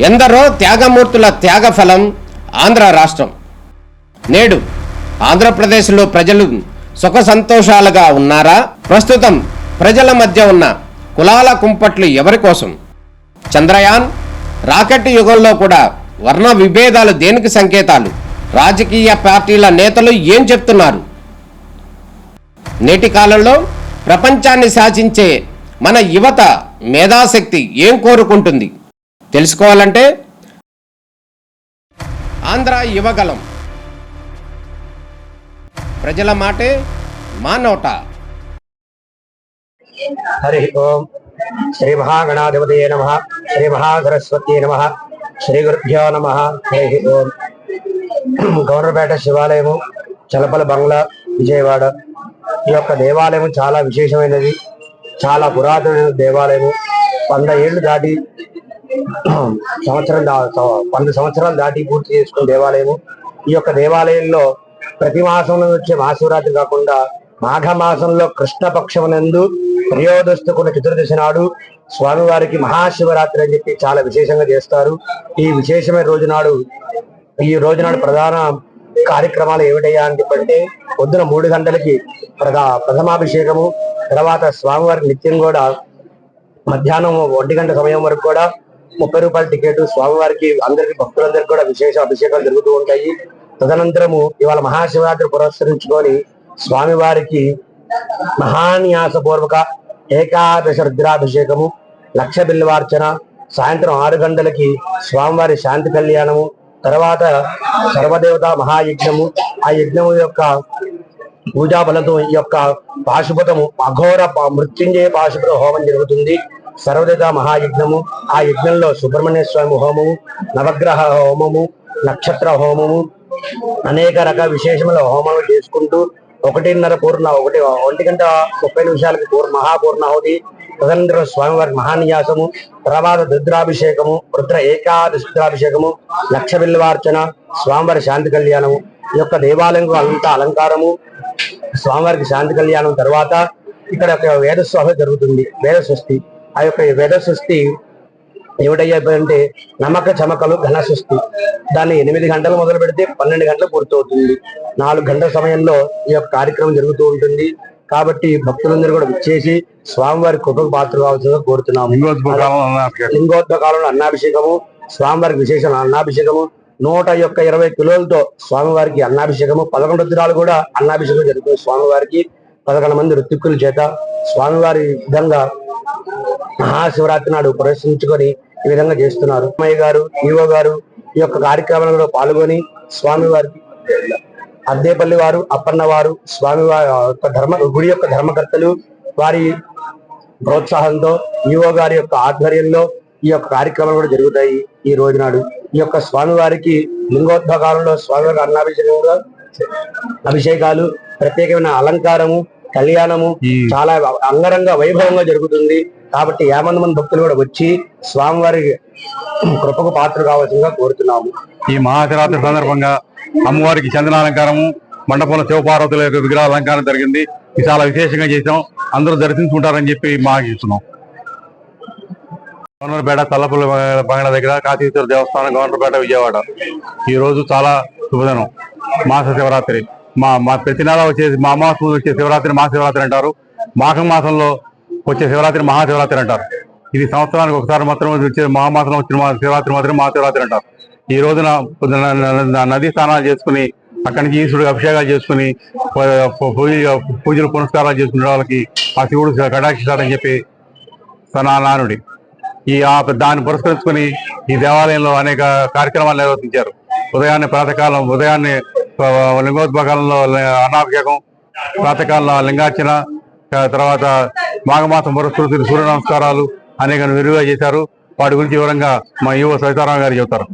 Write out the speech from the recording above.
ఎందరో త్యాగమూర్తుల త్యాగఫలం ఆంధ్ర రాష్ట్రం. నేడు ఆంధ్రప్రదేశ్లో ప్రజలు సుఖ సంతోషాలుగా ఉన్నారా? ప్రస్తుతం ప్రజల మధ్య ఉన్న కులాల కుంపట్లు ఎవరి కోసం? చంద్రయాన్ రాకెట్ యుగంలో కూడా వర్ణ విభేదాలు దేనికి సంకేతాలు? రాజకీయ పార్టీల నేతలు ఏం చెప్తున్నారు? నేటి కాలంలో ప్రపంచాన్ని శాసించే మన యువత మేధాశక్తి ఏం కోరుకుంటుంది? తెలుసుకోవాలంటే ఆంధ్ర యువగలం. ప్రజల మాటే మా నోట. హరి ఓం. శ్రీ మహాగణాధిపతయే నమః. శ్రీ మహాసరస్వత్యై నమః. శ్రీ గురుభ్యో నమః. హరి ఓం. గౌరవపేట శివాలయము, చలపల బంగ్లా, విజయవాడ. ఈ యొక్క దేవాలయం చాలా విశేషమైనది, చాలా పురాతనమైన దేవాలయము. 100 ఏళ్ళు దాటి 100 సంవత్సరాలు దాటి పూర్తి చేసుకున్న దేవాలయము. ఈ యొక్క దేవాలయంలో ప్రతి మాసంలో వచ్చే మహాశివరాత్రి కాకుండా మాఘ మాసంలో కృష్ణపక్షమునందు త్రయోదశి చతుర్దశి నాడు స్వామివారికి మహాశివరాత్రి అని చెప్పి చాలా విశేషంగా చేస్తారు. ఈ విశేషమైన ఈ రోజు నాడు ప్రధాన కార్యక్రమాలు ఏమిటయ్యా అని చెప్పంటే, పొద్దున 3 గంటలకి ప్రథమాభిషేకము, తర్వాత స్వామివారికి నిత్యం కూడా మధ్యాహ్నం 1 గంట సమయం వరకు కూడా 30 రూపాయల టికెట్. స్వామివారికి అందరికి భక్తులందరికీ కూడా విశేష అభిషేకాలు జరుగుతూ ఉంటాయి. తదనంతరము ఇవాళ మహాశివరాత్రి పురస్కరించుకొని స్వామివారికి మహాన్యాసపూర్వక ఏకాదశ రుద్రాభిషేకము, 1,00,000 బిల్వార్చన, సాయంత్రం 6 గంటలకి స్వామివారి శాంతి కళ్యాణము, తర్వాత సర్వదేవత మహాయజ్ఞము. ఆ యజ్ఞము యొక్క పూజా బలంతో ఈ యొక్క పాశుపతము అఘోర మృత్యుంజయ పాశుపత హోమం జరుగుతుంది. సర్వదేవత మహాయజ్ఞము. ఆ యజ్ఞంలో సుబ్రహ్మణ్య స్వామి హోమము, నవగ్రహ హోమము, నక్షత్ర హోమము, అనేక రకాల విశేషముల హోమాలు చేసుకుంటూ 1 గంట 30 నిమిషాలకి మహాపూర్ణాహుతి. తదనంతరం స్వామివారి మహాన్యాసము, తర్వాత రుద్రాభిషేకము, రుద్ర ఏకాదశి రుద్రాభిషేకము, 1,00,000 బిల్వార్చన, స్వామివారి శాంతి కళ్యాణము. ఈ యొక్క దేవాలయంలో అంత అలంకారము, స్వామివారికి శాంతి కళ్యాణం తర్వాత ఇక్కడ వేద సభ జరుగుతుంది, వేద సృష్టి. ఆ యొక్క వేద సృష్టి ఏమిటయ్యాయంటే నమ్మక చమకలు ఘన సృష్టి. దాన్ని 8 గంటలు మొదలు పెడితే 12 గంటలు పూర్తవుతుంది. 4 గంటల సమయంలో ఈ యొక్క కార్యక్రమం జరుగుతూ ఉంటుంది. కాబట్టి భక్తులందరూ కూడా విచ్చేసి స్వామివారి కృపకు పాత్ర కావాల్సిందిగా కోరుతున్నాము. లింగోద్భకాలంలో అన్నాభిషేకము, స్వామివారికి విశేష అన్నాభిషేకము, 120 కిలోలతో స్వామివారికి అన్నాభిషేకము, 11 రుద్రాలు కూడా అన్నాభిషేకం జరుగుతుంది. స్వామివారికి 11 మంది ఋత్విక్కుల చేత స్వామివారి విధంగా మహాశివరాత్రి నాడు ప్రదర్శించుకొని ఈ విధంగా చేస్తున్నారు. అమ్మయ్య గారు, ఈవో గారు ఈ యొక్క కార్యక్రమంలో పాల్గొని స్వామివారికి అద్దేపల్లి వారు, అప్పన్న వారు, స్వామివారి గుడి యొక్క ధర్మకర్తలు వారి ప్రోత్సాహంతో ఈవో గారి యొక్క ఆధ్వర్యంలో ఈ యొక్క కార్యక్రమాలు కూడా జరుగుతాయి. ఈ రోజు నాడు ఈ యొక్క స్వామివారికి లింగోద్భకాలంలో స్వామివారికి అన్నాభిషేకంగా అభిషేకాలు, ప్రత్యేకమైన అలంకారము, కళ్యాణము చాలా అంగరంగ వైభవంగా జరుగుతుంది. కాబట్టి 50 మంది భక్తులు కూడా వచ్చి స్వామివారి కృపకు పాత్ర కావాల్సిందిగా కోరుతున్నాము. ఈ మహాశివరాత్రి సందర్భంగా అమ్మవారికి చందనాలంకారము, మండపంలో శివపార్వతుల యొక్క విగ్రహ అలంకారం జరిగింది. ఇది చాలా విశేషంగా చేసాం. అందరూ దర్శించుకుంటారని చెప్పి మాగిస్తున్నాం. గవర్నర్పేట తల్లపల్లి బంగ్లా దగ్గర కాశీశ్వర దేవస్థానం, గవర్నర్పేట, విజయవాడ. ఈ రోజు చాలా శుభదినం, మాస శివరాత్రి. మా ప్రతి నెల వచ్చేసి మా మాసం వచ్చే శివరాత్రి మహాశివరాత్రి అంటారు. మాఘం మాసంలో వచ్చే శివరాత్రి మహాశివరాత్రి అంటారు. ఇది సంవత్సరానికి ఒకసారి మాత్రమే వచ్చే మహామాసంలో వచ్చిన శివరాత్రి మాత్రమే మహాశివరాత్రి అంటారు. ఈ రోజున నదీ స్నానాలు చేసుకుని అక్కడి నుంచి ఈశ్వరుడికి అభిషేకాలు చేసుకుని పూజలు పునస్కారాలు చేసుకునే వాళ్ళకి ఆ శివుడు కటాక్షిస్తాడని చెప్పి నానుడి. దాన్ని పురస్కరించుకుని ఈ దేవాలయంలో అనేక కార్యక్రమాలు నిర్వర్తించారు. ఉదయాన్నే లింగోద్భకాలంలో అన్నాభిషేకం, ప్రాతకాలంలో లింగార్చన, తర్వాత మాఘమాసం పురస్కృతి సూర్య నమస్కారాలు అనేక విరివిగా చేశారు. వాటి గురించి వివరంగా మా ఈవో సవితారాం గారు చెబుతారు.